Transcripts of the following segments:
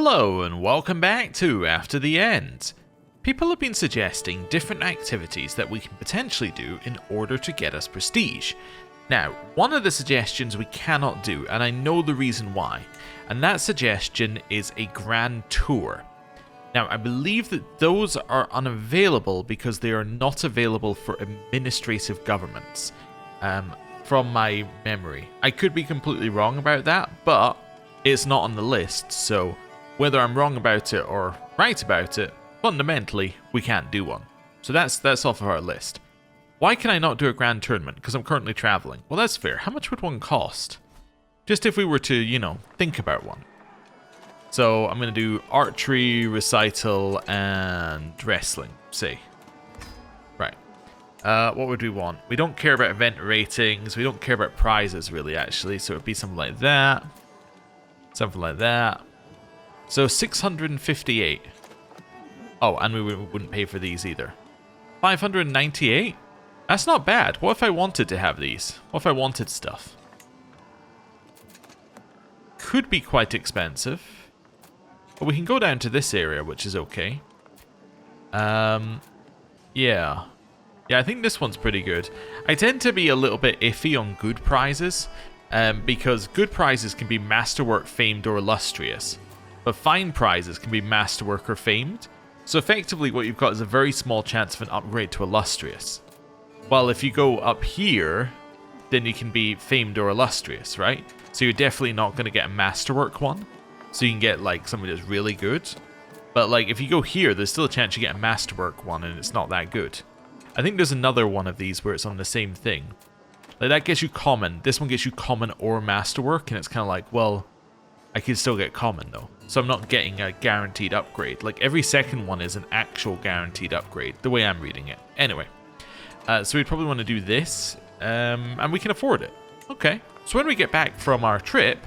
Hello and welcome back to After the End. People have been suggesting different activities that we can potentially do in order to get us prestige. Now, one of the suggestions we cannot do, and I know the reason why, and that suggestion is a grand tour. Now, I believe that those are unavailable because they are not available for administrative governments, from my memory. I could be completely wrong about that, but it's not on the list, so whether I'm wrong about it or right about it, fundamentally, we can't do one. So that's off of our list. Why can I not do a grand tournament? Because I'm currently traveling. Well, that's fair. How much would one cost? Just if we were to, think about one. So I'm going to do archery, recital, and wrestling, say. Right. What would we want? We don't care about event ratings. We don't care about prizes, really, actually. So it would be something like that. Something like that. So 658. Oh, and we wouldn't pay for these either. 598? That's not bad. What if I wanted to have these? What if I wanted stuff? Could be quite expensive. But we can go down to this area, which is okay. Yeah. Yeah, I think this one's pretty good. I tend to be a little bit iffy on good prizes. Because good prizes can be masterwork, famed, or illustrious. But fine prizes can be masterwork or famed. So effectively what you've got is a very small chance of an upgrade to illustrious. While if you go up here, then you can be famed or illustrious, right? So you're definitely not going to get a masterwork one. So you can get like something that's really good. But like if you go here, there's still a chance you get a masterwork one and it's not that good. I think there's another one of these where it's on the same thing. Like that gets you common. This one gets you common or masterwork, and it's kind of like, well, I can still get common though. So I'm not getting a guaranteed upgrade. Like every second one is an actual guaranteed upgrade, the way I'm reading it. Anyway, so we'd probably want to do this, and we can afford it. Okay, so when we get back from our trip,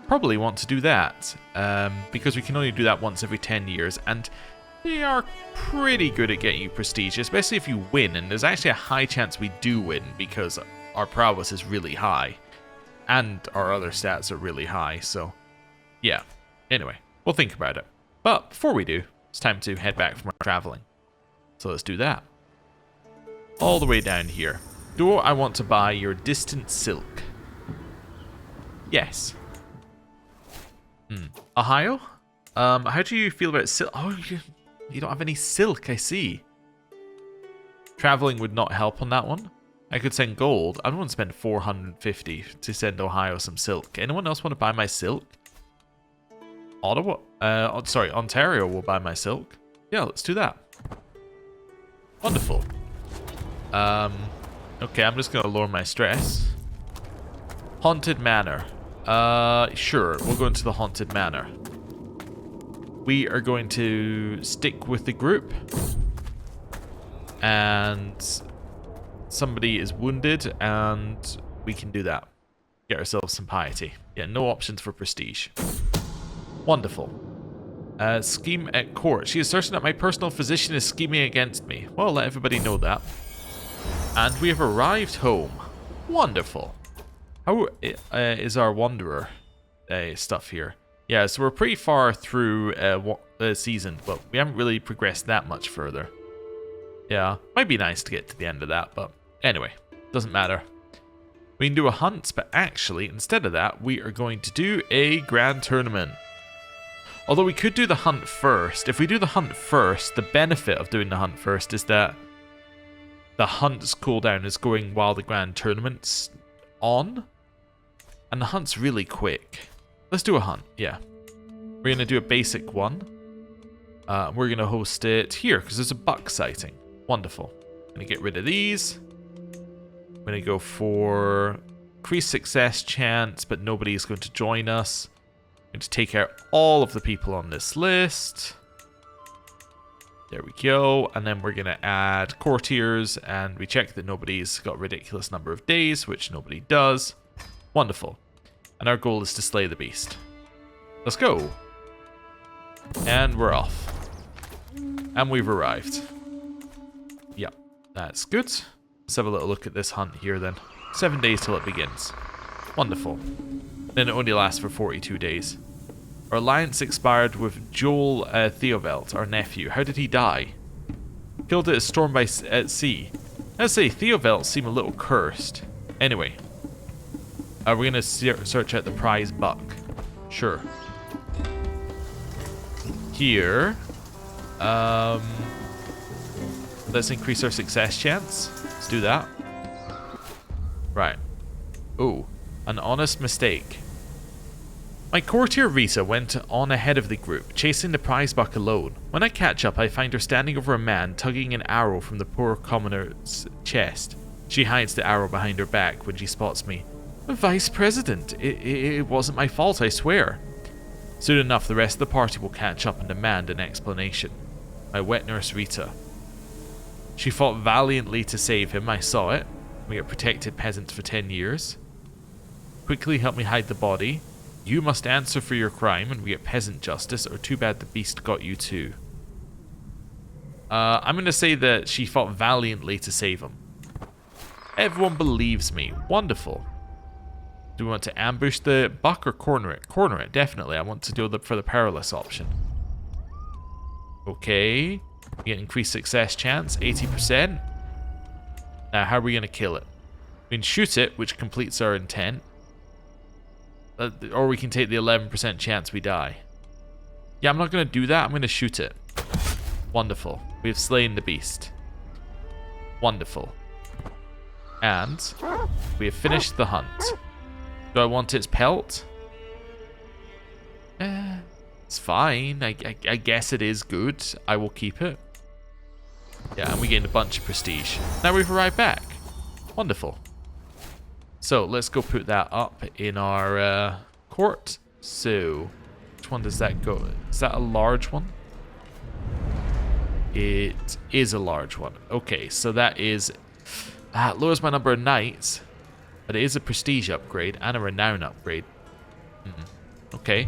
probably want to do that, because we can only do that once every 10 years, and they are pretty good at getting you prestige, especially if you win, and there's actually a high chance we do win because our prowess is really high, and our other stats are really high, so yeah. Anyway, we'll think about it. But before we do, it's time to head back from our traveling. So let's do that. All the way down here. Do I want to buy your distant silk? Yes. Ohio? How do you feel about silk? Oh, you don't have any silk, I see. Traveling would not help on that one. I could send gold. I don't want to spend 450 to send Ohio some silk. Anyone else want to buy my silk? Ontario will buy my silk. Yeah, let's do that. Wonderful. Okay, I'm just going to lower my stress. Haunted Manor. Sure, we'll go into the Haunted Manor. We are going to stick with the group. And somebody is wounded, and we can do that. Get ourselves some piety. Yeah, no options for prestige. Wonderful. Scheme at court. She is certain that my personal physician is scheming against me. Well, let everybody know that. And we have arrived home. Wonderful. How is our wanderer stuff here? Yeah, so we're pretty far through the season, but we haven't really progressed that much further. Yeah, might be nice to get to the end of that, but anyway, doesn't matter. We can do a hunt, but actually, instead of that, we are going to do a grand tournament. Although we could do the hunt first. If we do the hunt first, the benefit of doing the hunt first is that the hunt's cooldown is going while the grand tournament's on. And the hunt's really quick. Let's do a hunt, yeah. We're going to do a basic one. We're going to host it here, because there's a buck sighting. Wonderful. I'm going to get rid of these. I'm going to go for increased success chance, but nobody's going to join us. I'm going to take out all of the people on this list. There we go. And then we're going to add courtiers, and we check that nobody's got a ridiculous number of days, which nobody does. Wonderful. And our goal is to slay the beast. Let's go. And we're off. And we've arrived. Yep, that's good. Let's have a little look at this hunt here then. 7 days till it begins. Wonderful. Then it only lasts for 42 days. Our alliance expired with Joel Theovelt, our nephew. How did he die? Killed at a storm at sea. I'd say Theovelt seem a little cursed. Anyway. We're going to search out the prize buck. Sure. Here. Let's increase our success chance. Let's do that. Right. Oh, an honest mistake. My courtier Rita went on ahead of the group, chasing the prize buck alone. When I catch up, I find her standing over a man, tugging an arrow from the poor commoner's chest. She hides the arrow behind her back when she spots me. Vice President, it wasn't my fault, I swear. Soon enough, the rest of the party will catch up and demand an explanation. My wet nurse Rita. She fought valiantly to save him, I saw it. We have protected peasants for 10 years. Quickly help me hide the body. You must answer for your crime and we get peasant justice, or too bad the beast got you too. I'm going to say that she fought valiantly to save him. Everyone believes me. Wonderful. Do we want to ambush the buck or corner it? Corner it, definitely. I want to go for the perilous option. Okay. We get increased success chance, 80%. Now, how are we going to kill it? We can shoot it, which completes our intent. Or we can take the 11% chance we die. Yeah, I'm not going to do that. I'm going to shoot it. Wonderful. We have slain the beast. Wonderful. And we have finished the hunt. Do I want its pelt? It's fine. I guess it is good. I will keep it. Yeah, and we gained a bunch of prestige. Now we've arrived back. Wonderful. So let's go put that up in our court. So, which one does that go? Is that a large one? It is a large one. Okay, so that is... it lowers my number of knights. But it is a prestige upgrade and a renown upgrade. Okay.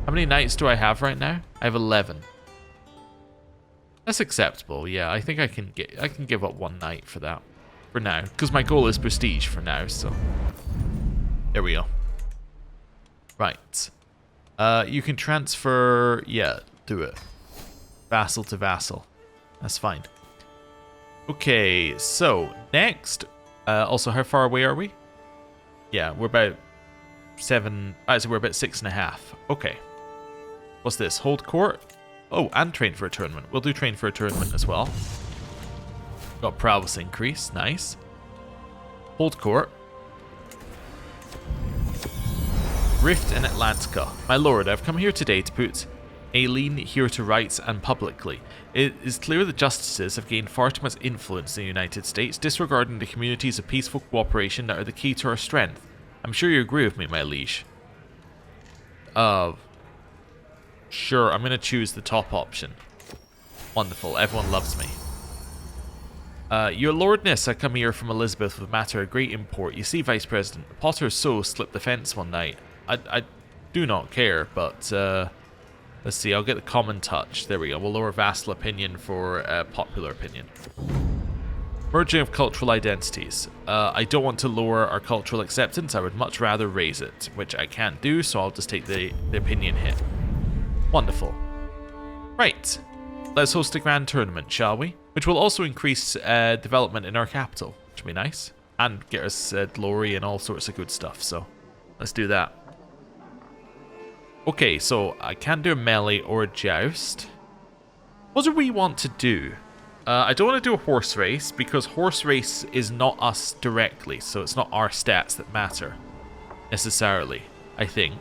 How many knights do I have right now? I have 11. That's acceptable. Yeah, I think I can give up 1 knight for that. For now. Because my goal is prestige for now, so. There we go. Right. You can transfer... Yeah, do it. Vassal to vassal. That's fine. Okay, so next. Also, how far away are we? Yeah, we're about 7... Actually, we're about 6.5. Okay. What's this? Hold court? Oh, and train for a tournament. We'll do train for a tournament as well. Got prowess increase. Nice. Hold court. Rift in Atlantica. My lord, I've come here today to put Aileen here to rights and publicly. It is clear that justices have gained far too much influence in the United States, disregarding the communities of peaceful cooperation that are the key to our strength. I'm sure you agree with me, my liege. Sure, I'm going to choose the top option. Wonderful, everyone loves me. Your lordness, I come here from Elizabeth with a matter of great import. You see, Vice President, the Potter's soul slipped the fence one night. I do not care, but let's see, I'll get the common touch. There we go, we'll lower vassal opinion for popular opinion. Merging of cultural identities. I don't want to lower our cultural acceptance, I would much rather raise it, which I can't do, so I'll just take the opinion hit. Wonderful. Right, let's host a grand tournament, shall we? Which will also increase development in our capital, which will be nice. And get us glory and all sorts of good stuff, so let's do that. Okay, so I can do a melee or a joust. What do we want to do? I don't want to do a horse race, because horse race is not us directly, so it's not our stats that matter, necessarily, I think.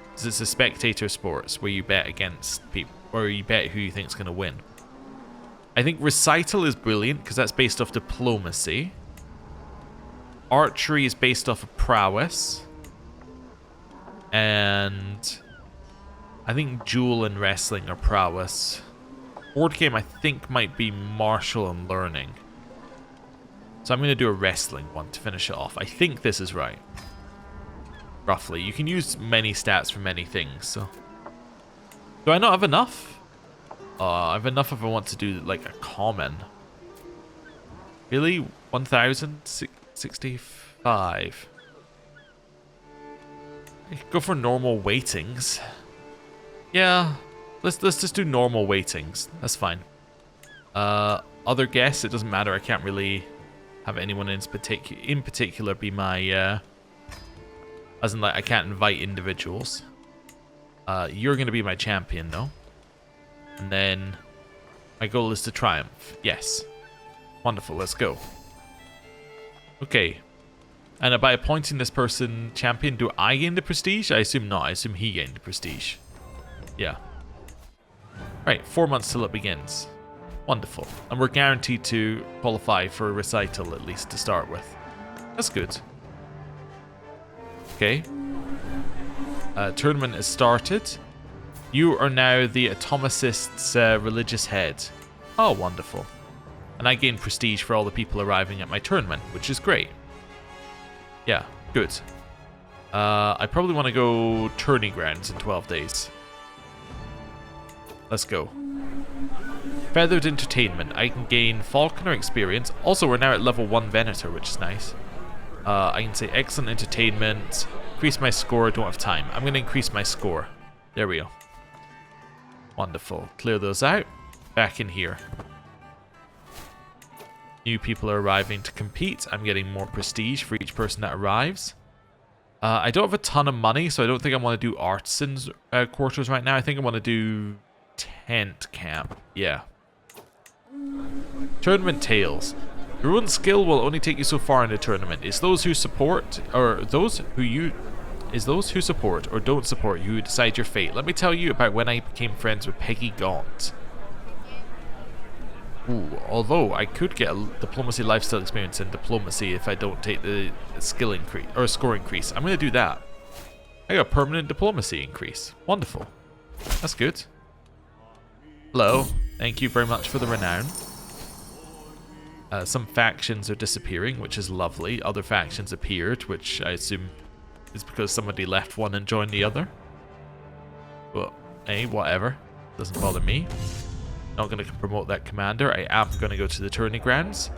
Because it's a spectator sports, where you bet against people, or you bet who you think is going to win. I think recital is brilliant, because that's based off diplomacy. Archery is based off of prowess. And I think duel and wrestling are prowess. Board game, I think, might be martial and learning. So I'm going to do a wrestling one to finish it off. I think this is right. Roughly. You can use many stats for many things, so. Do I not have enough? I have enough if I want to do, like, a common. Really? 1,065. I could go for normal weightings. Yeah, let's just do normal weightings. That's fine. Other guests, it doesn't matter. I can't really have anyone in particular be my, as in like I can't invite individuals. You're gonna be my champion though. And then my goal is to triumph. Yes. Wonderful, let's go. Okay. And by appointing this person champion, do I gain the prestige? I assume not. I assume he gained the prestige. Yeah. Right, 4 months till it begins. Wonderful. And we're guaranteed to qualify for a recital, at least, to start with. That's good. Okay. Tournament is started. You are now the atomicist's religious head. Oh, wonderful. And I gain prestige for all the people arriving at my tournament, which is great. Yeah, good. I probably want to go tourney grounds in 12 days. Let's go. Feathered Entertainment. I can gain Falconer experience. Also, we're now at level 1 Venator, which is nice. I can say excellent entertainment. Increase my score. I don't have time. I'm going to increase my score. There we go. Wonderful. Clear those out. Back in here. New people are arriving to compete. I'm getting more prestige for each person that arrives. I don't have a ton of money, so I don't think I want to do artisans' quarters right now. I think I want to do tent camp. Yeah. Tournament tales. Your own skill will only take you so far in the tournament. It's those who support, or those who support or don't support you who decide your fate. Let me tell you about when I became friends with Peggy Gaunt. Ooh, although I could get a diplomacy lifestyle experience in diplomacy if I don't take the skill increase or score increase. I'm going to do that. I got a permanent diplomacy increase. Wonderful. That's good. Hello. Thank you very much for the renown. Some factions are disappearing, which is lovely. Other factions appeared, which I assume is because somebody left one and joined the other. Well, hey, whatever. Doesn't bother me. Not going to promote that commander. I am going to go to the tourney grounds.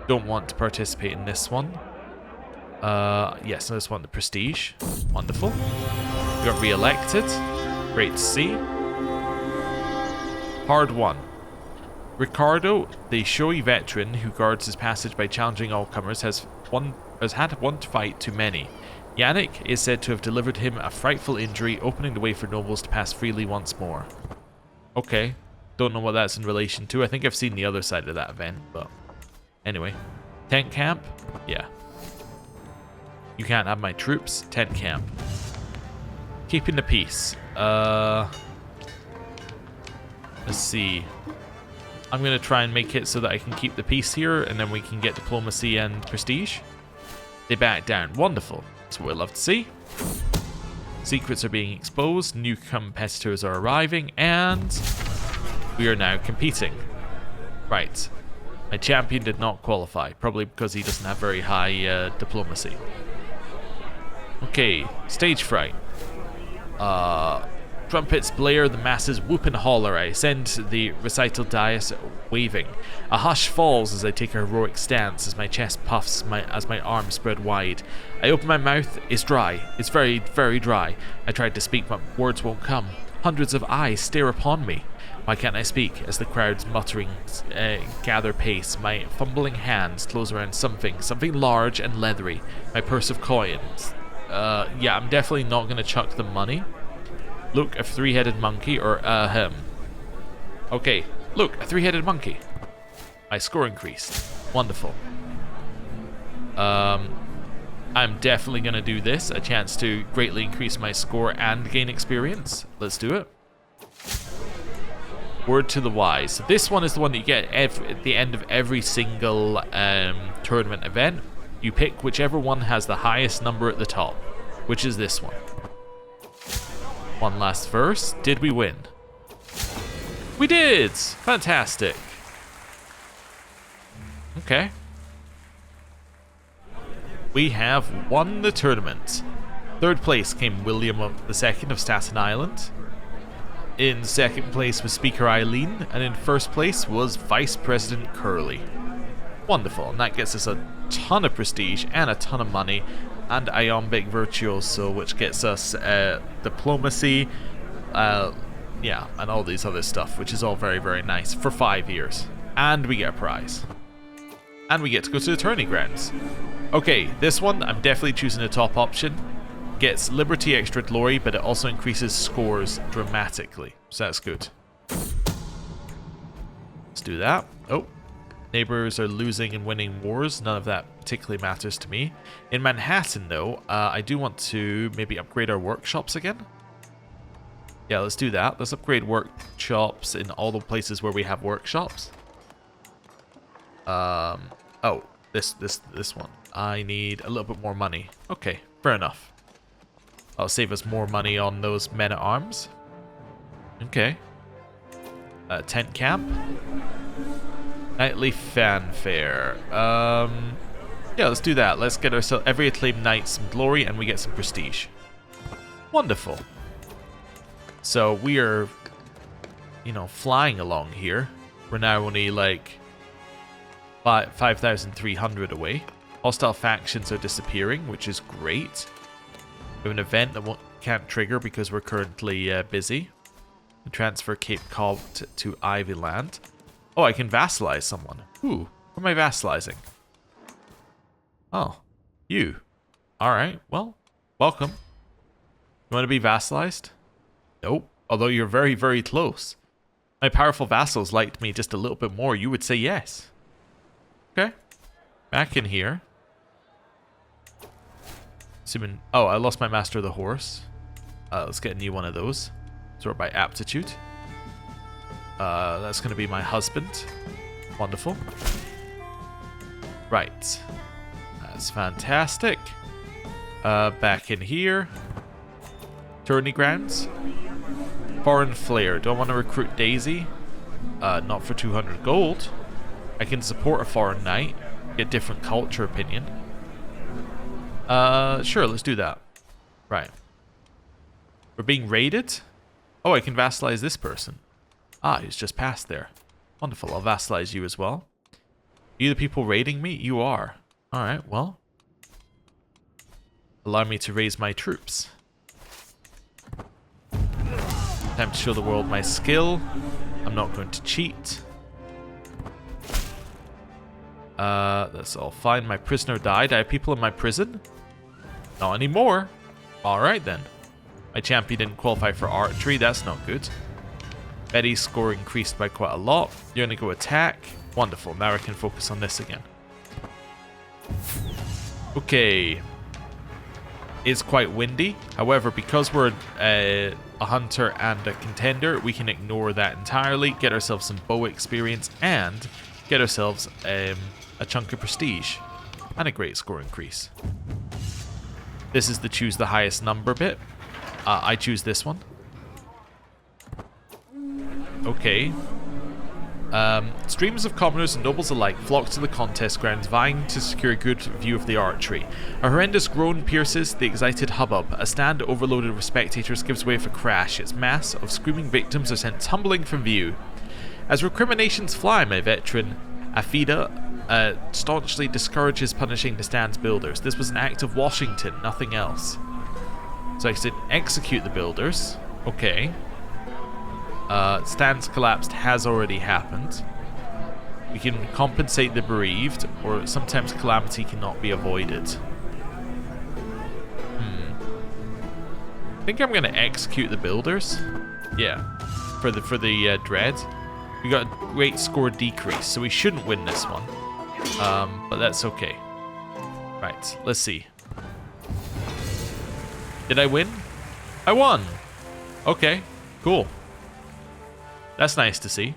Don't want to participate in this one. Yes, I just want the prestige. Wonderful. We got re-elected. Great to see. Hard won. Ricardo, the showy veteran who guards his passage by challenging all comers, has had one fight too many. Yannick is said to have delivered him a frightful injury, opening the way for nobles to pass freely once more. Okay. Don't know what that's in relation to. I think I've seen the other side of that event, but anyway. Tent camp? Yeah. You can't have my troops. Tent camp. Keeping the peace. Let's see. I'm going to try and make it so that I can keep the peace here, and then we can get diplomacy and prestige. They back down. Wonderful. That's what we love to see. Secrets are being exposed. New competitors are arriving, and we are now competing. Right. My champion did not qualify, probably because he doesn't have very high diplomacy. Okay, stage fright. Trumpets blare, the masses whoop and holler. I ascend the recital dais, waving. A hush falls as I take a heroic stance, as my chest puffs as my arms spread wide. I open my mouth. It's dry. It's very, very dry. I tried to speak, but words won't come. Hundreds of eyes stare upon me. Why can't I speak? As the crowd's mutterings gather pace, my fumbling hands close around something large and leathery. My purse of coins. Yeah, I'm definitely not going to chuck the money. Look, a three-headed monkey, or him. Okay, look, a three-headed monkey. My score increased. Wonderful. I'm definitely going to do this. A chance to greatly increase my score and gain experience. Let's do it. Word to the wise. So this one is the one that you get at the end of every single tournament event. You pick whichever one has the highest number at the top, which is this one. One last verse. Did we win? We did! Fantastic. Okay. We have won the tournament. Third place came William II of Staten Island. In second place was Speaker Eileen, and in first place was Vice President Curly. Wonderful, and that gets us a ton of prestige and a ton of money, and Iambic Virtuoso, which gets us diplomacy, Yeah, and all these other stuff, which is all very, very nice for 5 years. And we get a prize. And we get to go to the tourney grounds. Okay, this one, I'm definitely choosing the top option. Gets Liberty extra glory, but it also increases scores dramatically. So that's good. Let's do that. Oh, neighbors are losing and winning wars. None of that particularly matters to me. In Manhattan, though, I do want to maybe upgrade our workshops again. Yeah, let's do that. Let's upgrade workshops in all the places where we have workshops. Oh, this one. I need a little bit more money. Okay, fair enough. I'll save us more money on those men-at-arms. Okay. Tent camp. Nightly fanfare. Yeah, let's do that. Let's get ourselves every acclaimed knight some glory, and we get some prestige. Wonderful. So we are, you know, flying along here. We're now only like 5,300 away. Hostile factions are disappearing, which is great. We have an event that can't trigger because we're currently busy. Transfer Cape Cod to Ivyland. Oh, I can vassalize someone. Who am I vassalizing? Oh, you. Alright, well, welcome. You want to be vassalized? Nope. Although you're very, very close. My powerful vassals liked me just a little bit more. You would say yes. Okay. Back in here. Assuming... Oh, I lost my Master of the Horse. Let's get a new one of those. Sort by aptitude. That's going to be my husband. Wonderful. Right. That's fantastic. Back in here. Tourney grounds. Foreign Flair. Do I want to recruit Daisy? Not for 200 gold. I can support a foreign knight. Get different culture opinion. Sure, let's do that. Right. We're being raided? Oh, I can vassalize this person. Ah, he's just passed there. Wonderful, I'll vassalize you as well. Are you the people raiding me? You are. Alright, well. Allow me to raise my troops. Time to show the world my skill. I'm not going to cheat. That's all fine. My prisoner died. I have people in my prison? Not anymore. Alright then. My champion didn't qualify for archery. That's not good. Betty's score increased by quite a lot. You're going to go attack. Wonderful. Now I can focus on this again. Okay. It's quite windy. However, because we're a hunter and a contender, we can ignore that entirely, get ourselves some bow experience, and get ourselves a chunk of prestige and a great score increase. This is the choose the highest number bit. I choose this one. Okay. Streams of commoners and nobles alike flock to the contest grounds, vying to secure a good view of the archery. A horrendous groan pierces the excited hubbub. A stand overloaded with spectators gives way with a crash. Its mass of screaming victims are sent tumbling from view. As recriminations fly, my veteran Afida staunchly discourages punishing the stand's builders. This was an act of Washington, nothing else. So I said execute the builders. Okay. Stand's collapsed has already happened. We can compensate the bereaved, or sometimes calamity cannot be avoided. I think I'm going to execute the builders. Yeah, for the dread. We got a great score decrease, so we shouldn't win this one. But that's okay. Right, let's see. Did I win? I won! Okay, cool. That's nice to see.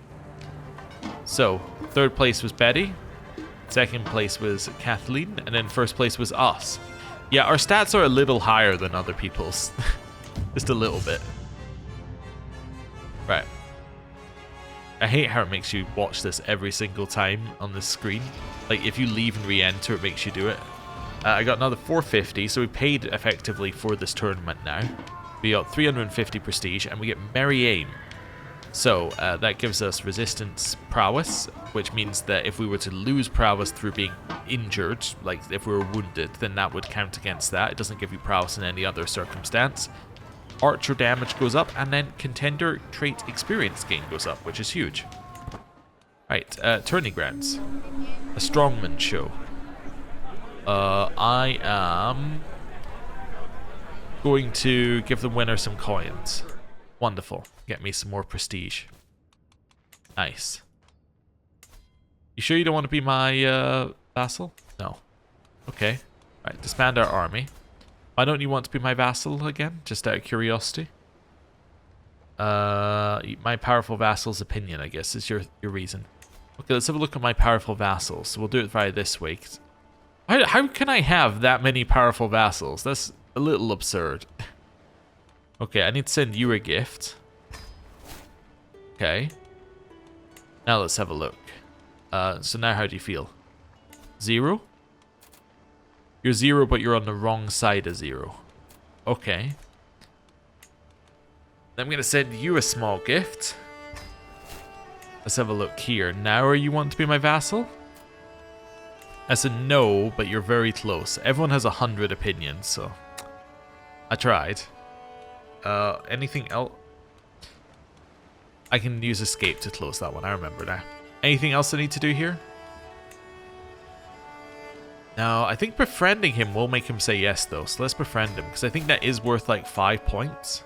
So, third place was Betty. Second place was Kathleen. And then first place was us. Yeah, our stats are a little higher than other people's. Just a little bit. Right. I hate how it makes you watch this every single time on the screen. Like, if you leave and re-enter, it makes you do it. I got another 450, so we paid effectively for this tournament now. We got 350 prestige, and we get Merry Aim. So, that gives us resistance prowess, which means that if we were to lose prowess through being injured, like if we were wounded, then that would count against that. It doesn't give you prowess in any other circumstance. archer damage goes up, and then contender trait experience gain goes up, which is huge. Right, tourney grounds. A strongman show. I am going to give the winner some coins. Wonderful. Get me some more prestige. Nice. You sure you don't want to be my vassal? No. Okay. Right, disband our army. Why don't you want to be my vassal again? Just out of curiosity. My powerful vassal's opinion, I guess, is your reason. Okay, let's have a look at my powerful vassals. So we'll do it via this way. How can I have that many powerful vassals? That's a little absurd. Okay, I need to send you a gift. Okay. Now let's have a look. So now how do you feel? 0? You're 0, but you're on the wrong side of 0. Okay. I'm going to send you a small gift. Let's have a look here. Now are you want to be my vassal? I said no, but you're very close. Everyone has 100 opinions, so... I tried. Anything else? I can use escape to close that one. I remember now. Anything else I need to do here? No, I think befriending him will make him say yes, though. So let's befriend him, because I think that is worth like 5 points.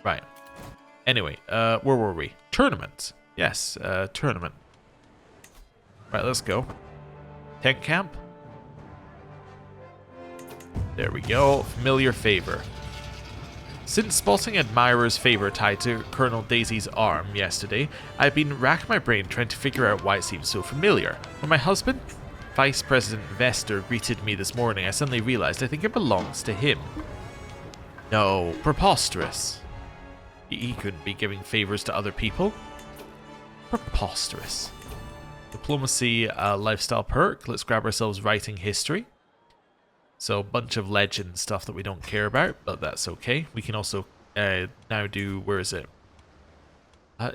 Right. Anyway, where were we? Tournament. Yes, tournament. Right, let's go. Tent camp. There we go. Familiar favor. Since spotting admirer's favor tied to Colonel Daisy's arm yesterday, I've been racking my brain trying to figure out why it seems so familiar. When my husband, Vice President Vester, greeted me this morning, I suddenly realized I think it belongs to him. No, preposterous. He couldn't be giving favors to other people. Preposterous. Diplomacy, lifestyle perk. Let's grab ourselves writing history. So a bunch of legend stuff that we don't care about, but that's okay. We can also now do, where is it?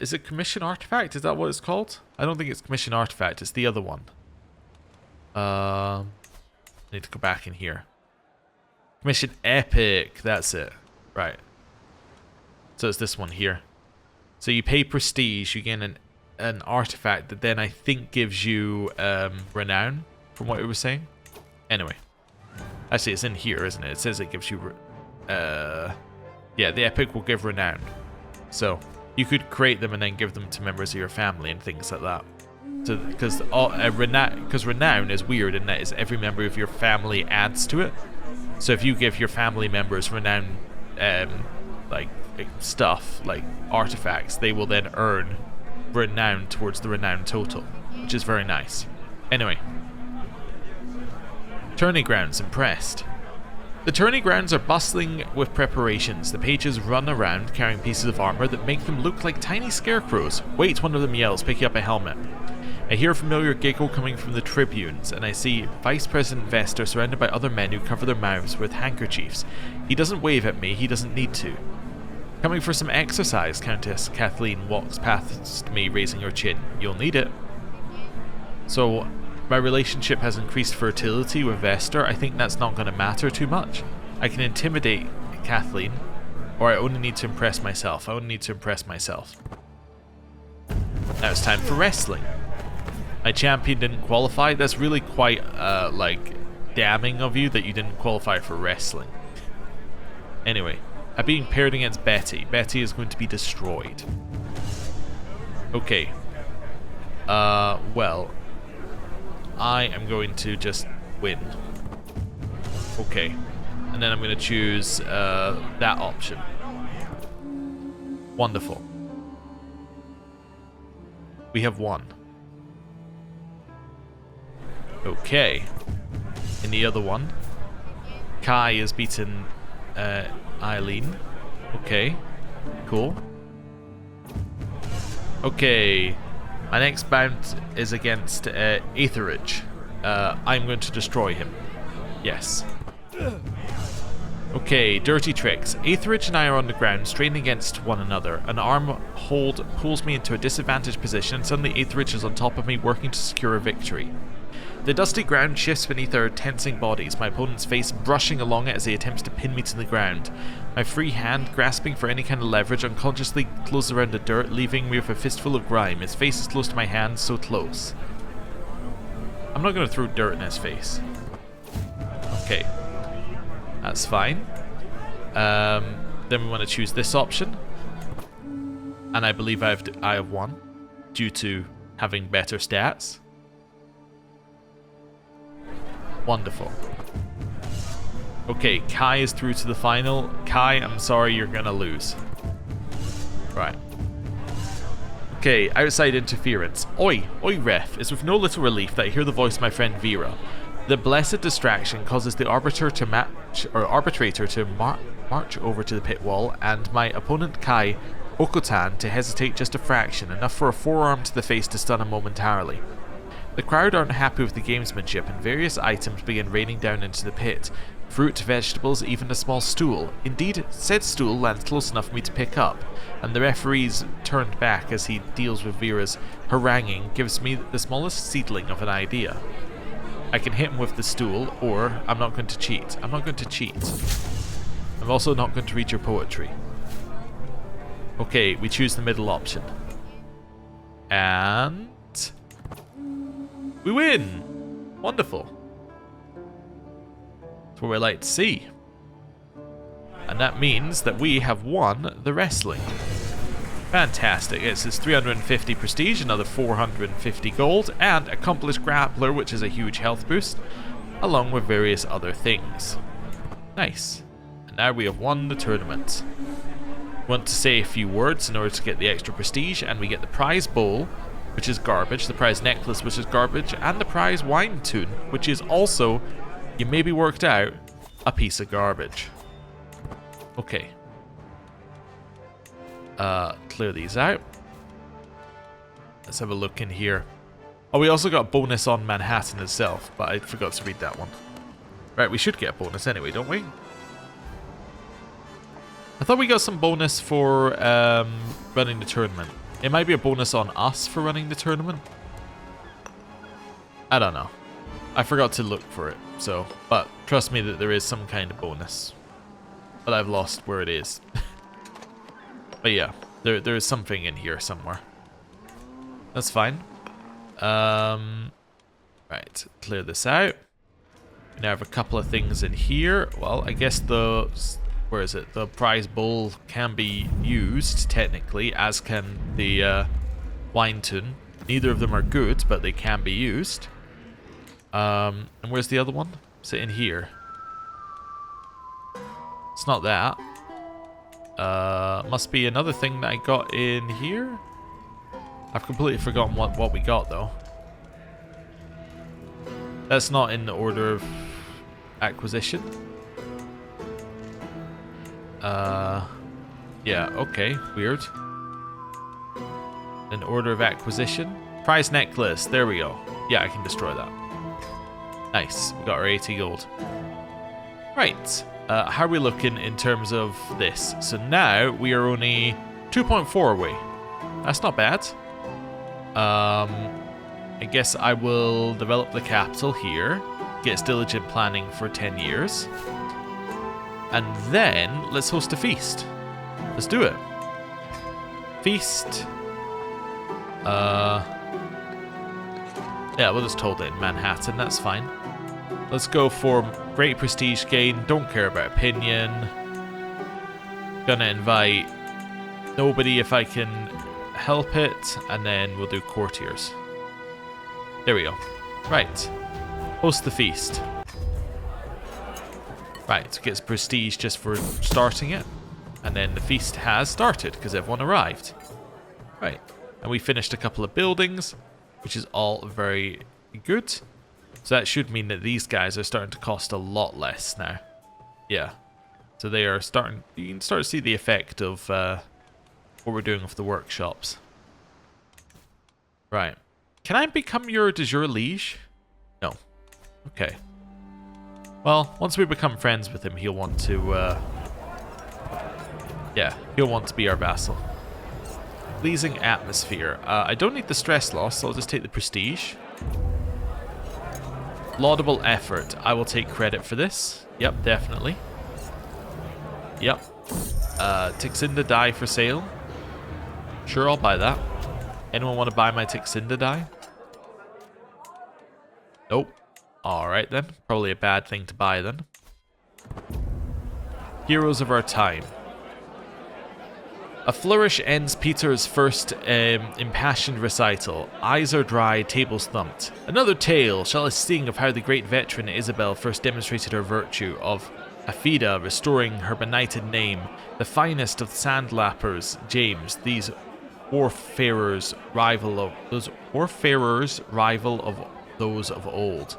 Is it Commission Artifact? Is that what it's called? I don't think it's Commission Artifact. It's the other one. I need to go back in here. Commission Epic. That's it. Right. So it's this one here. So you pay prestige, you gain an artifact that then I think gives you renown, from what it was saying. Anyway. Actually, it's in here, isn't it? It says it gives you... yeah, the epic will give renown. So, you could create them and then give them to members of your family and things like that. So, because renown is weird in that it's every member of your family adds to it. So if you give your family members renown, like stuff, like artifacts, they will then earn renown towards the renown total, which is very nice. Anyway. Tourney grounds impressed. The tourney grounds are bustling with preparations. The pages run around carrying pieces of armor that make them look like tiny scarecrows. Wait, one of them yells, picking up a helmet. I hear a familiar giggle coming from the tribunes, and I see Vice President Vester surrounded by other men who cover their mouths with handkerchiefs. He doesn't wave at me, he doesn't need to. Coming for some exercise, Countess Kathleen walks past me, raising her chin. You'll need it. So, my relationship has increased fertility with Vester. I think that's not going to matter too much. I can intimidate Kathleen, or I only need to impress myself. I only need to impress myself. Now it's time for wrestling. My champion didn't qualify. That's really quite, like, damning of you that you didn't qualify for wrestling. Anyway, I'm being paired against Betty. Betty is going to be destroyed. Okay. Well... I am going to just win. Okay. And then I'm going to choose that option. Wonderful. We have won. Okay. In the other one, Kai has beaten Eileen. Okay. Cool. Okay. My next bout is against Aetheridge. I'm going to destroy him. Yes. Okay, dirty tricks. Aetheridge and I are on the ground, straining against one another. An arm hold pulls me into a disadvantaged position, and suddenly Aetheridge is on top of me, working to secure a victory. The dusty ground shifts beneath our tensing bodies, my opponent's face brushing along it as he attempts to pin me to the ground. My free hand, grasping for any kind of leverage, unconsciously closes around the dirt, leaving me with a fistful of grime. His face is close to my hand, so close. I'm not going to throw dirt in his face. Okay. That's fine. Then we want to choose this option. And I believe I have won, due to having better stats. Wonderful. Okay, Kai is through to the final. Kai, I'm sorry, you're gonna lose. Right. Okay, outside interference. Oi, oi ref. It's with no little relief that I hear the voice of my friend Vera. The blessed distraction causes the arbitrator to march over to the pit wall, and my opponent Kai Okotan to hesitate just a fraction, enough for a forearm to the face to stun him momentarily. The crowd aren't happy with the gamesmanship, and various items begin raining down into the pit. Fruit, vegetables, even a small stool. Indeed, said stool lands close enough for me to pick up, and the referee's turned back as he deals with Vera's haranguing gives me the smallest seedling of an idea. I can hit him with the stool, or I'm not going to cheat. I'm not going to cheat. I'm also not going to read your poetry. Okay, we choose the middle option. And we win! Wonderful. That's what we like to see. And that means that we have won the wrestling. Fantastic. It's 350 prestige, another 450 gold, and accomplished grappler, which is a huge health boost, along with various other things. Nice. And now we have won the tournament. Want to say a few words in order to get the extra prestige, and we get the prize bowl, which is garbage, the prize necklace, which is garbage, and the prize wine tune, which is also, you maybe worked out, a piece of garbage. Okay. Clear these out. Let's have a look in here. Oh, we also got a bonus on Manhattan itself, but I forgot to read that one. Right, we should get a bonus anyway, don't we? I thought we got some bonus for running the tournament. It might be a bonus on us for running the tournament. I don't know. I forgot to look for it, so... But trust me that there is some kind of bonus. But I've lost where it is. But yeah, there is something in here somewhere. That's fine. Right, clear this out. We now have a couple of things in here. Well, I guess the... Where is it? The prize bowl can be used, technically, as can the wine tune. Neither of them are good, but they can be used. And where's the other one? Is it in here? It's not that. Must be another thing that I got in here. I've completely forgotten what we got, though. That's not in the order of acquisition. Yeah, okay, weird. An order of acquisition. Prize necklace, there we go. Yeah, I can destroy that. Nice, we got our 80 gold. Right, how are we looking in terms of this? So now we are only 2.4 away. That's not bad. I guess I will develop the capital here. Gets diligent planning for 10 years. And then, let's host a feast. Let's do it. Feast. Yeah, we'll just hold it in Manhattan, that's fine. Let's go for great prestige gain, don't care about opinion. Gonna invite nobody if I can help it, and then we'll do courtiers. There we go. Right. Host the feast. Right, gets prestige just for starting it. And then the feast has started because everyone arrived. Right, and we finished a couple of buildings, which is all very good. So that should mean that these guys are starting to cost a lot less now. Yeah, so they are starting, you can start to see the effect of what we're doing with the workshops. Right, can I become your de jure liege? No, okay. Well, once we become friends with him, he'll want to, yeah, he'll want to be our vassal. Pleasing atmosphere. I don't need the stress loss, so I'll just take the prestige. Laudable effort. I will take credit for this. Yep, definitely. Yep. Tixinda die for sale. Sure, I'll buy that. Anyone want to buy my Tixinda die? Nope. Alright then. Probably a bad thing to buy then. Heroes of our time. A flourish ends Peter's first impassioned recital. Eyes are dry, tables thumped. Another tale shall I sing of how the great veteran Isabel first demonstrated her virtue, of Afida restoring her benighted name, the finest of sandlappers, James, these warfarers rival of those of old.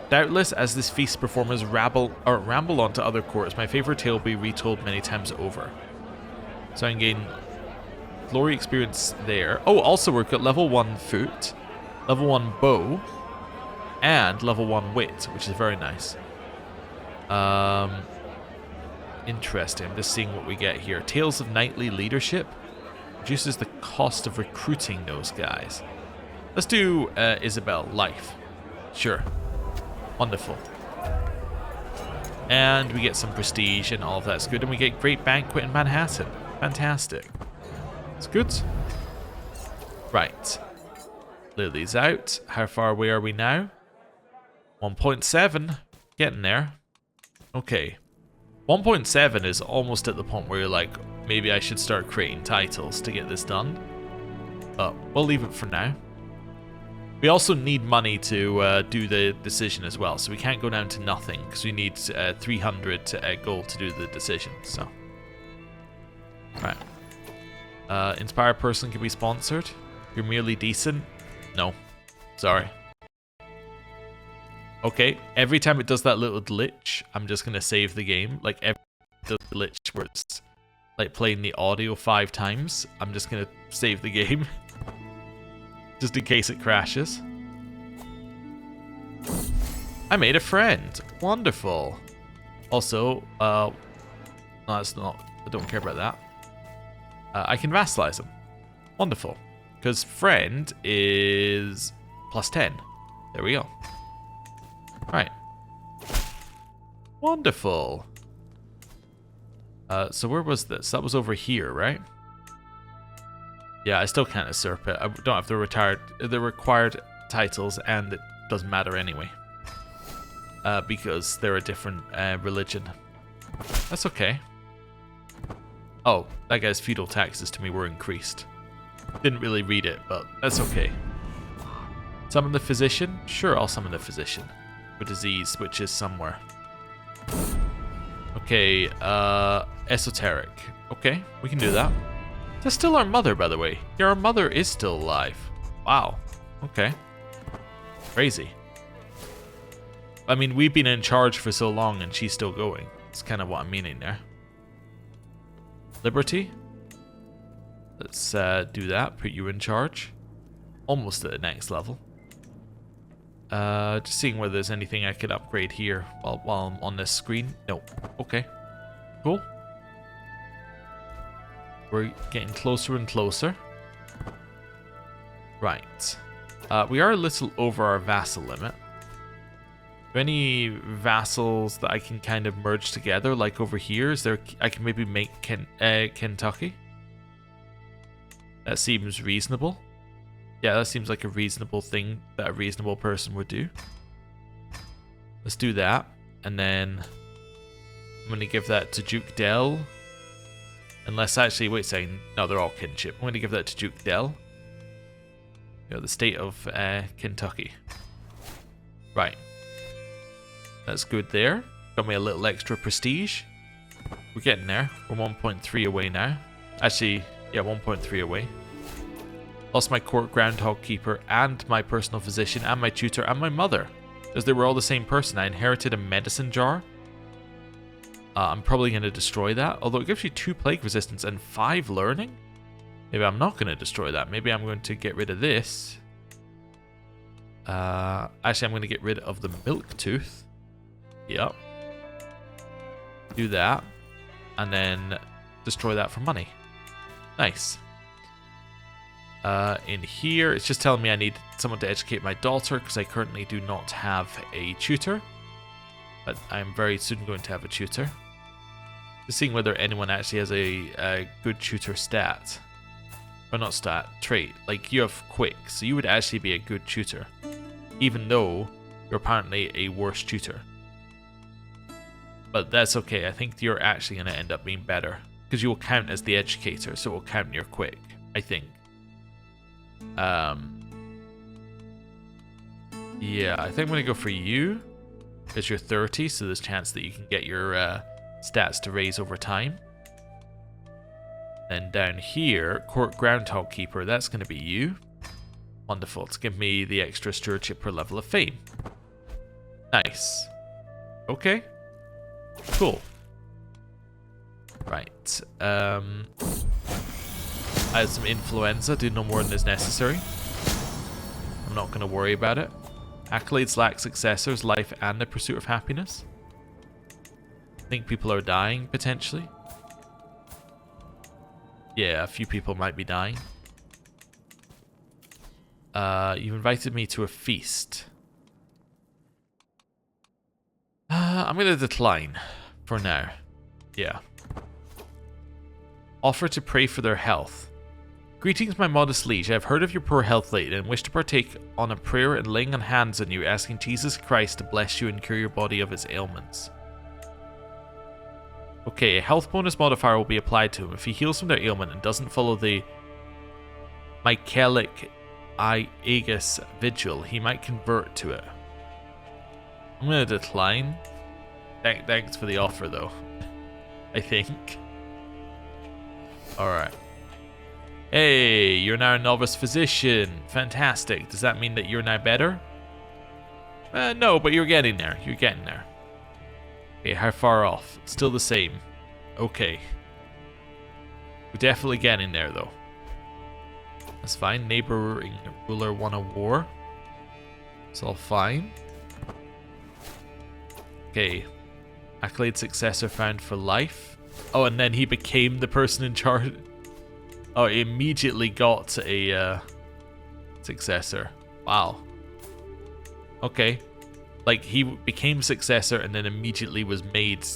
Doubtless, as this feast performers ramble onto other courts, my favourite tale will be retold many times over. So I can gain glory experience there. Oh, also we've got level 1 foot, level 1 bow, and level 1 wit, which is very nice. Interesting. I'm just seeing what we get here. Tales of Knightly Leadership. Reduces the cost of recruiting those guys. Let's do Isabel, life. Sure. Wonderful. And we get some prestige and all of that's good. And we get Great Banquet in Manhattan. Fantastic. It's good. Right. Lily's out. How far away are we now? 1.7. Getting there. Okay. 1.7 is almost at the point where you're like, maybe I should start creating titles to get this done. But we'll leave it for now. We also need money to do the decision as well. So we can't go down to nothing because we need 300 gold to do the decision. So. Right. Inspire person can be sponsored. You're merely decent? No. Sorry. Okay, every time it does that little glitch, I'm just going to save the game. Like, every glitch where it's like playing the audio 5 times, I'm just going to save the game. Just in case it crashes. I made a friend. Wonderful. Also, no, that's not, I don't care about that. I can vassalize him. Wonderful. Because friend is +10. There we go. Right. Wonderful. So where was this? That was over here, right? Yeah, I still can't usurp it. I don't have the required titles, and it doesn't matter anyway. Because they're a different religion. That's okay. Oh, that guy's feudal taxes to me were increased. Didn't really read it, but that's okay. Summon the physician? Sure, I'll summon the physician. For disease, which is somewhere. Okay, esoteric. Okay, we can do that. That's still our mother, by the way. Yeah, our mother is still alive. Wow. Okay. Crazy. I mean, we've been in charge for so long and she's still going. That's kind of what I'm meaning there. Liberty. Let's do that. Put you in charge. Almost at the next level. Just seeing whether there's anything I could upgrade here while I'm on this screen. No. Okay. Cool. We're getting closer and closer. Right. We are a little over our vassal limit. Are there any vassals that I can kind of merge together, like over here? Is there? I can maybe make Kentucky. That seems reasonable. Yeah, that seems like a reasonable thing that a reasonable person would do. Let's do that. And then I'm going to give that to Duke Dell. Unless actually, wait a second. No, they're all kinship. I'm going to give that to Duke Dell. You know, the state of Kentucky. Right. That's good there. Got me a little extra prestige. We're getting there. We're 1.3 away now. Actually, yeah, 1.3 away. Lost my court groundhog keeper and my personal physician and my tutor and my mother. As they were all the same person. I inherited a medicine jar. I'm probably going to destroy that. Although it gives you 2 plague resistance and 5 learning. Maybe I'm not going to destroy that. Maybe I'm going to get rid of this. Actually, I'm going to get rid of the milk tooth. Yep. Do that. And then destroy that for money. Nice. In here, it's just telling me I need someone to educate my daughter because I currently do not have a tutor. But I'm very soon going to have a tutor. Just seeing whether anyone actually has a good tutor stat. Or not stat, trait. Like, you have quick, so you would actually be a good tutor. Even though you're apparently a worse tutor. But that's okay, I think you're actually going to end up being better. Because you will count as the educator, so it will count your quick, I think. Yeah, I think I'm going to go for you. Because you're 30, so there's a chance that you can get your stats to raise over time. Then down here, Court Groundhog Keeper, that's going to be you. Wonderful, to give me the extra stewardship per level of fame. Nice. Okay. Cool. Right. I had some influenza, do no more than is necessary. I'm not going to worry about it. Accolades lack successors, life, and the pursuit of happiness. I think people are dying, potentially. Yeah, a few people might be dying. You invited me to a feast. I'm going to decline for now. Yeah. Offer to pray for their health. Greetings, my modest liege. I have heard of your poor health lately and wish to partake on a prayer and laying on hands on you, asking Jesus Christ to bless you and cure your body of its ailments. Okay, a health bonus modifier will be applied to him. If he heals from their ailment and doesn't follow the Mycelic Aegis Vigil, he might convert to it. I'm going to decline. Thanks for the offer, though. I think. Alright. Hey, you're now a novice physician. Fantastic. Does that mean that you're now better? No, but you're getting there. You're getting there. Okay, how far off? Still the same. Okay. We're definitely getting there, though. That's fine. Neighboring ruler won a war. It's all fine. Okay. Accolade successor found for life. Oh, and then he became the person in charge. Oh, he immediately got a successor. Wow. Okay. Like, he became successor and then immediately was made,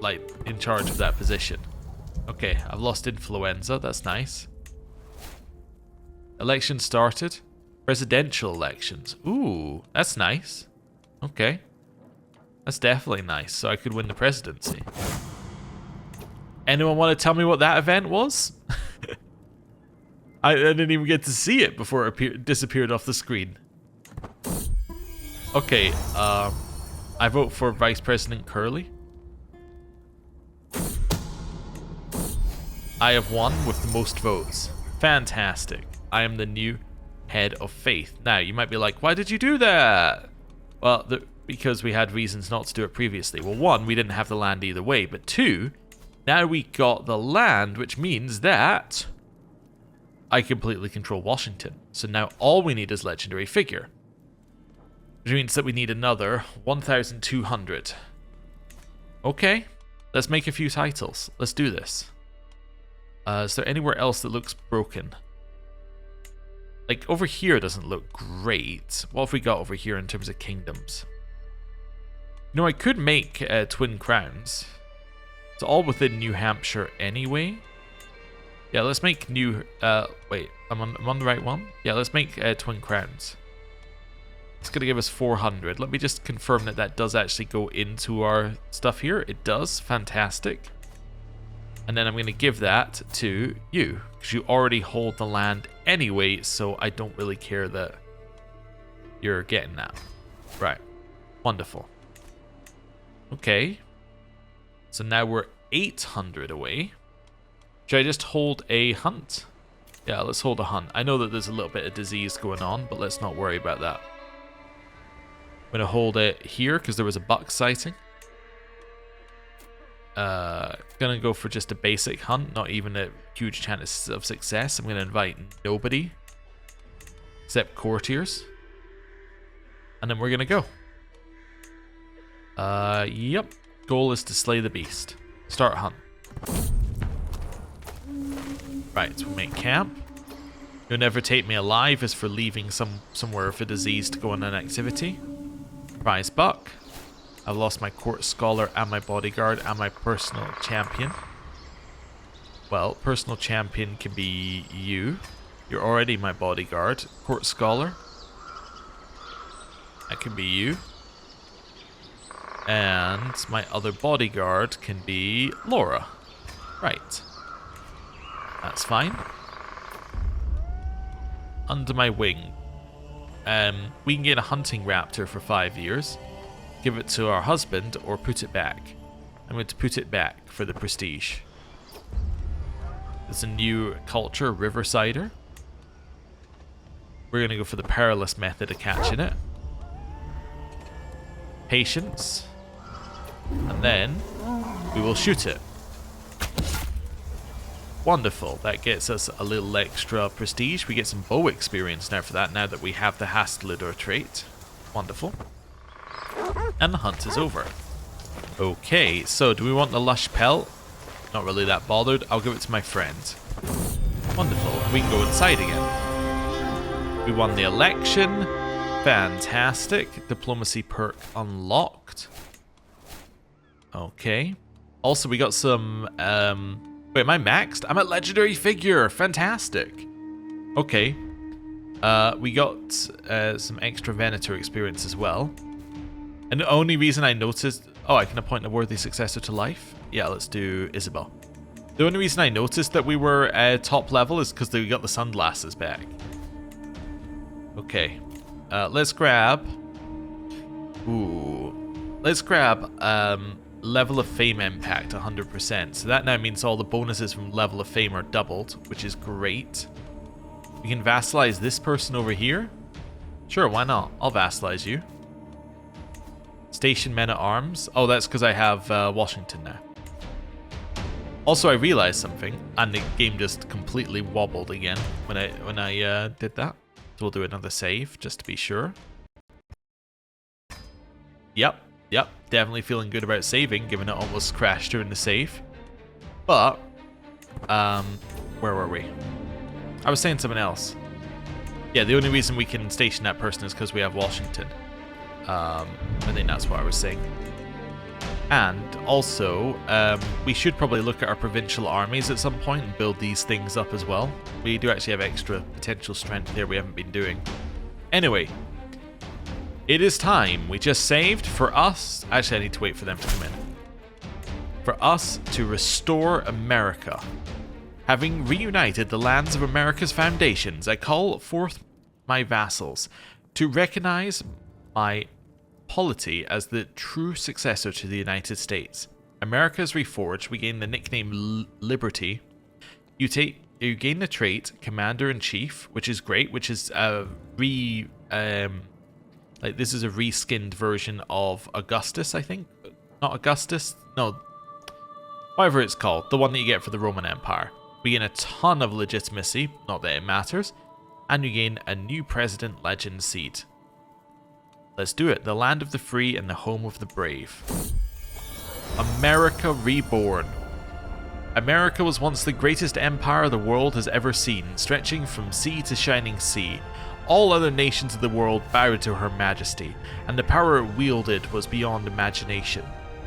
like, in charge of that position. Okay, I've lost influenza. That's nice. Election started. Presidential elections. Ooh, that's nice. Okay. That's definitely nice. So I could win the presidency. Anyone want to tell me what that event was? I didn't even get to see it before it disappeared off the screen. Okay, I vote for Vice President Curly. I have won with the most votes. Fantastic. I am the new head of faith. Now, you might be like, why did you do that? Well, because we had reasons not to do it previously. Well, one, we didn't have the land either way. But two, now we got the land, which means that I completely control Washington. So now all we need is legendary figure. Which means that we need another 1,200. Okay, let's make a few titles. Let's do this. Is there anywhere else that looks broken? Like, over here doesn't look great. What have we got over here in terms of kingdoms? You know, I could make twin crowns. It's all within New Hampshire anyway. Yeah, let's make new... wait, I'm on the right one? Yeah, let's make twin crowns. It's going to give us 400. Let me just confirm that that does actually go into our stuff here. It does. Fantastic. And then I'm going to give that to you, because you already hold the land anyway, so I don't really care that you're getting that. Right. Wonderful. Okay. So now we're 800 away. Should I just hold a hunt? Yeah, let's hold a hunt. I know that there's a little bit of disease going on, but let's not worry about that. I'm going to hold it here, because there was a buck sighting. Gonna go for just a basic hunt, not even a huge chance of success. I'm gonna invite nobody except courtiers, and then we're gonna go. Yep. Goal is to slay the beast. Start hunt. Right, so we make camp. You'll never take me alive is for leaving somewhere for disease to go on an activity. Prize buck. I've lost my court scholar and my bodyguard and my personal champion. Well, personal champion can be you. You're already my bodyguard. Court scholar. That can be you. And my other bodyguard can be Laura. Right. That's fine. Under my wing. We can get a hunting raptor for 5 years. Give it to our husband or put it back. I'm going to put it back for the prestige. There's a new culture, Riversider. We're going to go for the perilous method of catching it. Patience. And then we will shoot it. Wonderful. That gets us a little extra prestige. We get some bow experience now for that, now that we have the Hastlidor trait. Wonderful. And the hunt is over. Okay, so do we want the lush pelt? Not really that bothered. I'll give it to my friend. Wonderful. We can go inside again. We won the election. Fantastic. Diplomacy perk unlocked. Okay. Also, we got some... Wait, am I maxed? I'm at legendary figure. Fantastic. Okay. We got some extra Venator experience as well. And the only reason I noticed... Oh, I can appoint a worthy successor to life? Yeah, let's do Isabel. The only reason I noticed that we were top level is because we got the sunglasses back. Okay. Let's grab... Ooh. Let's grab level of fame impact 100%. So that now means all the bonuses from level of fame are doubled, which is great. We can vassalize this person over here. Sure, why not? I'll vassalize you. Station men at arms. Oh, that's because I have Washington now. Also, I realized something, and the game just completely wobbled again when I did that. So we'll do another save just to be sure. Yep, definitely feeling good about saving, given it almost crashed during the save. But where were we? I was saying something else. Yeah, the only reason we can station that person is because we have Washington. I think that's what I was saying. And also, we should probably look at our provincial armies at some point and build these things up as well. We do actually have extra potential strength here we haven't been doing. Anyway, it is time. We just saved for us. Actually, I need to wait for them to come in. For us to restore America. Having reunited the lands of America's foundations, I call forth my vassals to recognize my polity as the true successor to the United States. America is reforged. We gain the nickname Liberty. You gain the trait Commander-in-Chief, which is great, which is this is a reskinned version of Augustus, I think. Not Augustus, no. Whatever it's called, the one that you get for the Roman Empire. We gain a ton of legitimacy, not that it matters, and you gain a new president legend seed. Let's do it. The land of the free and the home of the brave. America reborn. America was once the greatest empire the world has ever seen, stretching from sea to shining sea. All other nations of the world bowed to her majesty, and the power it wielded was beyond imagination.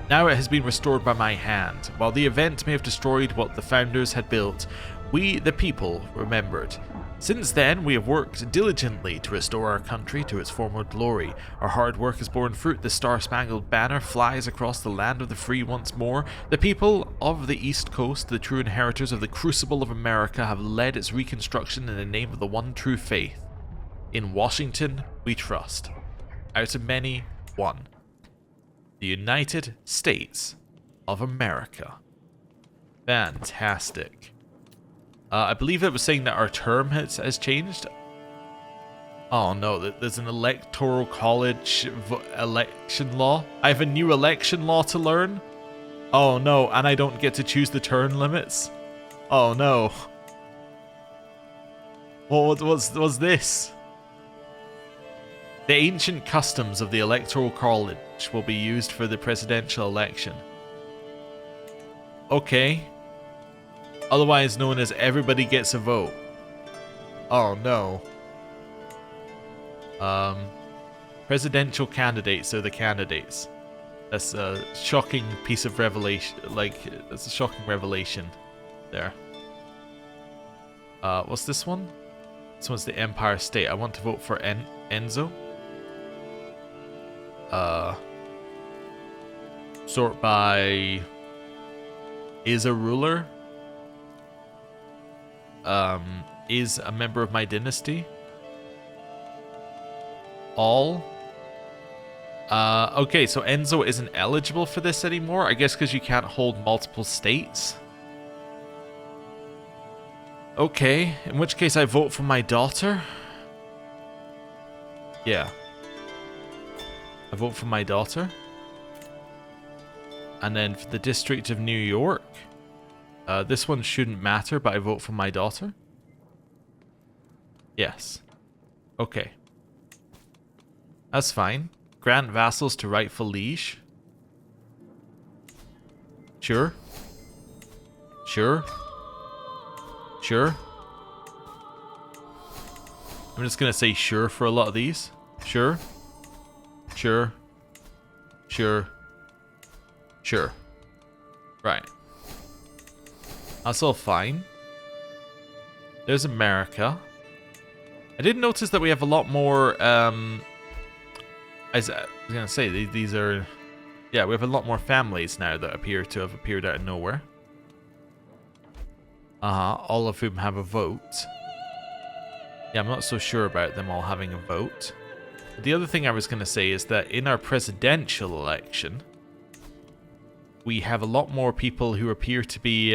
Now it has been restored by my hand. While the event may have destroyed what the founders had built, we, the people, remembered. Since then, we have worked diligently to restore our country to its former glory. Our hard work has borne fruit. The Star-Spangled Banner flies across the land of the free once more. The people of the East Coast, the true inheritors of the Crucible of America, have led its reconstruction in the name of the one true faith. In Washington, we trust. Out of many, one. The United States of America. Fantastic. I believe it was saying that our term has changed. Oh no, there's an electoral college election law. I have a new election law to learn. Oh no, and I don't get to choose the term limits. Oh no. What was this? The ancient customs of the electoral college will be used for the presidential election. Okay. Otherwise known as everybody gets a vote. Oh no. Presidential candidates are the candidates. That's a shocking piece of revelation. Like, that's a shocking revelation there. What's this one? This one's the Empire State. I want to vote for Enzo. Sort by is a ruler. Is a member of my dynasty. All. Okay, so Enzo isn't eligible for this anymore. I guess because you can't hold multiple states. Okay, in which case I vote for my daughter. Yeah. I vote for my daughter. And then for the District of New York. This one shouldn't matter, but I vote for my daughter. Yes. Okay. That's fine. Grant vassals to rightful liege. Sure. Sure. Sure. I'm just gonna say sure for a lot of these. Sure. Sure. Sure. Sure. Right. That's all fine. There's America. I did notice that we have a lot more, as I was gonna say, these are, yeah, we have a lot more families now that appear to have appeared out of nowhere. All of whom have a vote. Yeah, I'm not so sure about them all having a vote. But the other thing I was gonna say is that in our presidential election, we have a lot more people who appear to be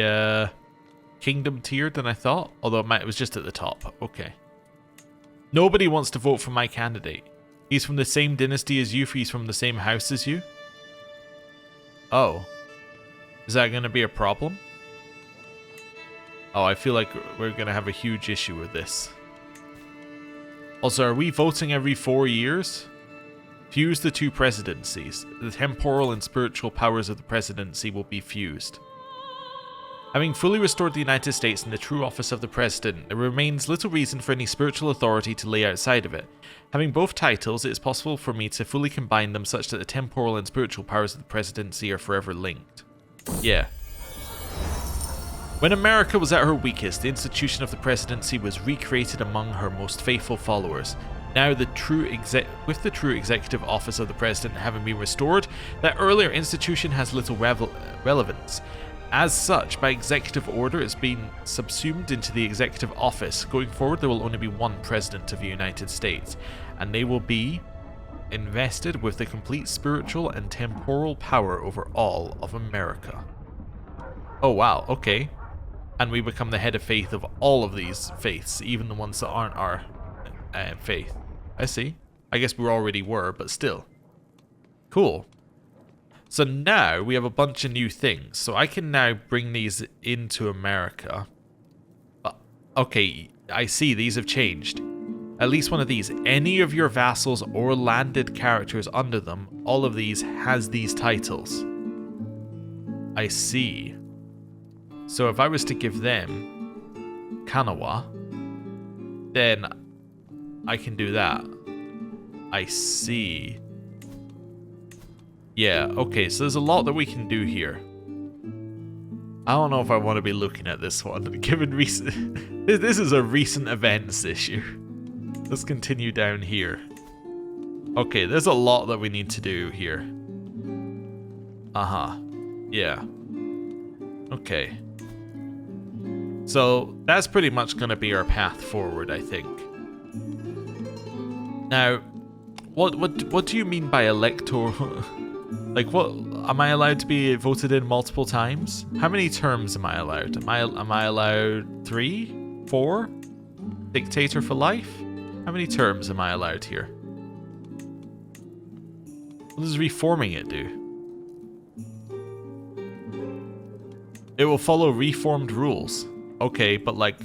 kingdom tiered than I thought. Although it was just at the top. Okay. Nobody wants to vote for my candidate. He's from the same dynasty as you. He's from the same house as you. Oh. Is that going to be a problem? Oh, I feel like we're going to have a huge issue with this. Also, are we voting every 4 years? Fuse the two presidencies. The temporal and spiritual powers of the presidency will be fused. Having fully restored the United States in the true office of the president, there remains little reason for any spiritual authority to lay outside of it. Having both titles, it is possible for me to fully combine them such that the temporal and spiritual powers of the presidency are forever linked. Yeah. When America was at her weakest, the institution of the presidency was recreated among her most faithful followers. Now, with the true executive office of the president having been restored, that earlier institution has little relevance. As such, by executive order, it's been subsumed into the executive office. Going forward, there will only be one president of the United States, and they will be invested with the complete spiritual and temporal power over all of America. Oh wow, okay. And we become the head of faith of all of these faiths, even the ones that aren't our faith. I see. I guess we already were, but still. Cool. So now we have a bunch of new things. So I can now bring these into America. Okay, I see these have changed. At least one of these. Any of your vassals or landed characters under them, all of these has these titles. I see. So if I was to give them Kanawa, then I can do that. I see. Yeah, okay, so there's a lot that we can do here. I don't know if I want to be looking at this one, given recent... This is a recent events issue. Let's continue down here. Okay, there's a lot that we need to do here. Yeah. Okay. So, that's pretty much going to be our path forward, I think. Now, what do you mean by electoral... Like, what, am I allowed to be voted in multiple times? How many terms am I allowed? Am I allowed 3? 4? Dictator for life? How many terms am I allowed here? What does reforming it do? It will follow reformed rules. Okay, but like,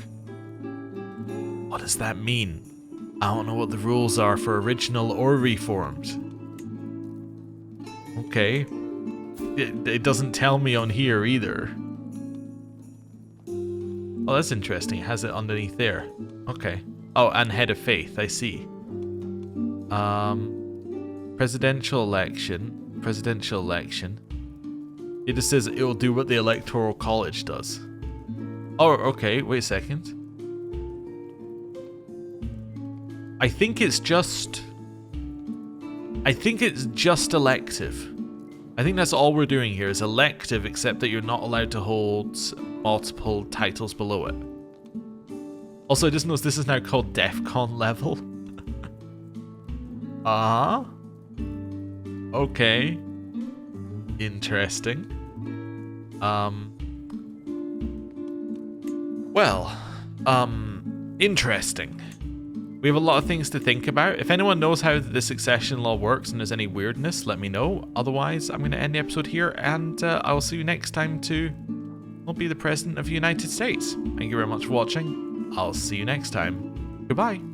what does that mean? I don't know what the rules are for original or reformed. Okay. It doesn't tell me on here either. Oh, that's interesting. It has it underneath there. Okay. Oh, and head of faith, I see. Presidential election. It just says it will do what the Electoral College does. Oh, okay, wait a second. I think it's just elective. I think that's all we're doing here is elective, except that you're not allowed to hold multiple titles below it. Also, I just noticed this is now called DEFCON level. Okay. Interesting. Interesting. We have a lot of things to think about. If anyone knows how the succession law works and there's any weirdness, let me know. Otherwise, I'm going to end the episode here, and I will see you next time to be the President of the United States. Thank you very much for watching. I'll see you next time. Goodbye.